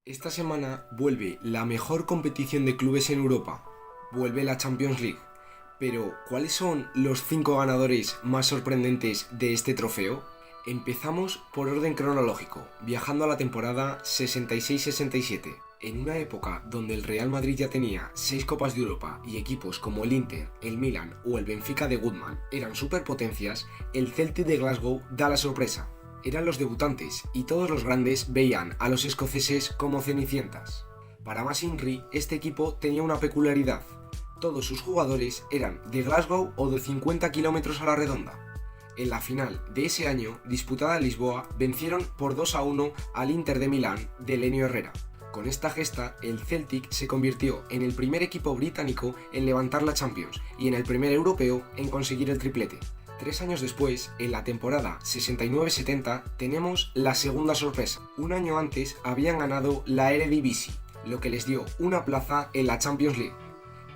Esta semana vuelve la mejor competición de clubes en Europa. Vuelve la Champions League. Pero, ¿cuáles son los 5 ganadores más sorprendentes de este trofeo? Empezamos por orden cronológico, viajando a la temporada 66-67. En una época donde el Real Madrid ya tenía 6 Copas de Europa y equipos como el Inter, el Milan o el Benfica de Koeman eran superpotencias, el Celtic de Glasgow da la sorpresa. Eran los debutantes y todos los grandes veían a los escoceses como cenicientas. Para más Inri, este equipo tenía una peculiaridad. Todos sus jugadores eran de Glasgow o de 50 kilómetros a la redonda. En la final de ese año, disputada en Lisboa, vencieron por 2-1 al Inter de Milán de Helenio Herrera. Con esta gesta, el Celtic se convirtió en el primer equipo británico en levantar la Champions y en el primer europeo en conseguir el triplete. 3 años después, en la temporada 69-70, tenemos la segunda sorpresa. Un año antes habían ganado la Eredivisie, lo que les dio una plaza en la Champions League.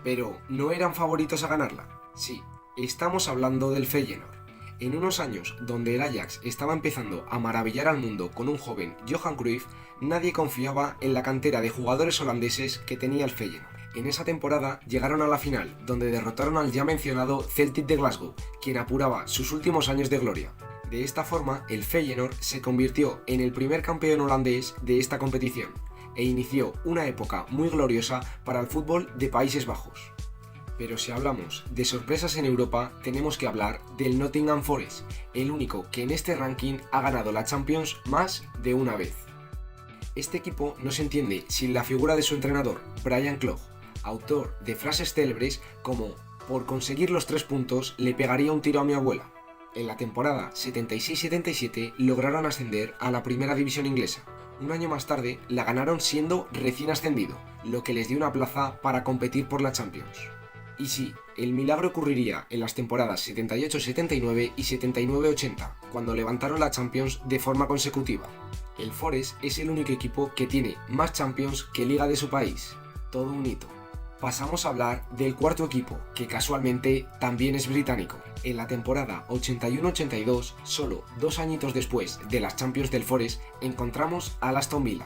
Pero, ¿no eran favoritos a ganarla? Sí, estamos hablando del Feyenoord. En unos años donde el Ajax estaba empezando a maravillar al mundo con un joven Johan Cruyff, nadie confiaba en la cantera de jugadores holandeses que tenía el Feyenoord. En esa temporada llegaron a la final, donde derrotaron al ya mencionado Celtic de Glasgow, quien apuraba sus últimos años de gloria. De esta forma, el Feyenoord se convirtió en el primer campeón holandés de esta competición, e inició una época muy gloriosa para el fútbol de Países Bajos. Pero si hablamos de sorpresas en Europa, tenemos que hablar del Nottingham Forest, el único que en este ranking ha ganado la Champions más de una vez. Este equipo no se entiende sin la figura de su entrenador, Brian Clough, autor de frases célebres como «por conseguir los 3 puntos le pegaría un tiro a mi abuela». En la temporada 76-77 lograron ascender a la primera división inglesa. Un año más tarde la ganaron siendo recién ascendido, lo que les dio una plaza para competir por la Champions. Y sí, el milagro ocurriría en las temporadas 78-79 y 79-80, cuando levantaron la Champions de forma consecutiva. El Forest es el único equipo que tiene más Champions que Liga de su país. Todo un hito. Pasamos a hablar del cuarto equipo, que casualmente también es británico. En la temporada 81-82, solo 2 añitos después de las Champions del Forest, encontramos al Aston Villa.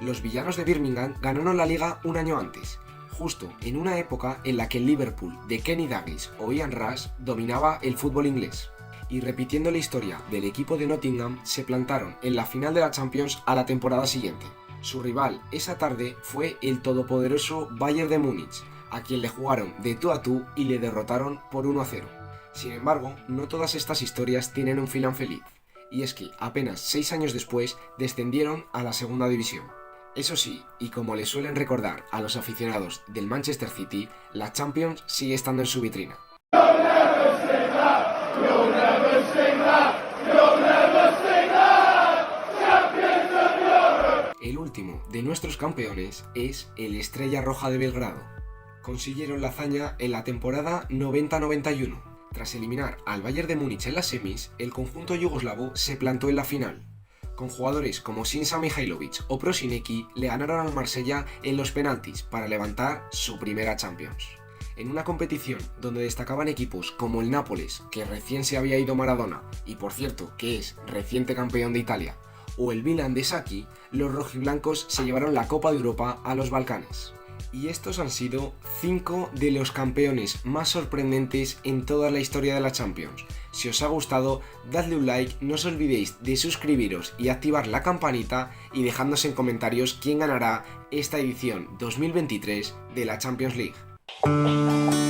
Los villanos de Birmingham ganaron la liga un año antes, justo en una época en la que el Liverpool de Kenny Dalglish o Ian Rush dominaba el fútbol inglés. Y repitiendo la historia del equipo de Nottingham, se plantaron en la final de la Champions a la temporada siguiente. Su rival esa tarde fue el todopoderoso Bayern de Múnich, a quien le jugaron de tú a tú y le derrotaron por 1-0. Sin embargo, no todas estas historias tienen un final feliz, y es que apenas 6 años después descendieron a la segunda división. Eso sí, y como le suelen recordar a los aficionados del Manchester City, la Champions sigue estando en su vitrina. El último de nuestros campeones es el Estrella Roja de Belgrado. Consiguieron la hazaña en la temporada 90-91. Tras eliminar al Bayern de Múnich en las semis, el conjunto yugoslavo se plantó en la final. Con jugadores como Sinisa Mihajlovic o Prosinecki, le ganaron al Marsella en los penaltis para levantar su primera Champions. En una competición donde destacaban equipos como el Nápoles, que recién se había ido Maradona, y por cierto que es reciente campeón de Italia, o el Milan de Sacchi, los rojiblancos se llevaron la Copa de Europa a los Balcanes. Y estos han sido 5 de los campeones más sorprendentes en toda la historia de la Champions. Si os ha gustado, dadle un like, no os olvidéis de suscribiros y activar la campanita y dejadnos en comentarios quién ganará esta edición 2023 de la Champions League.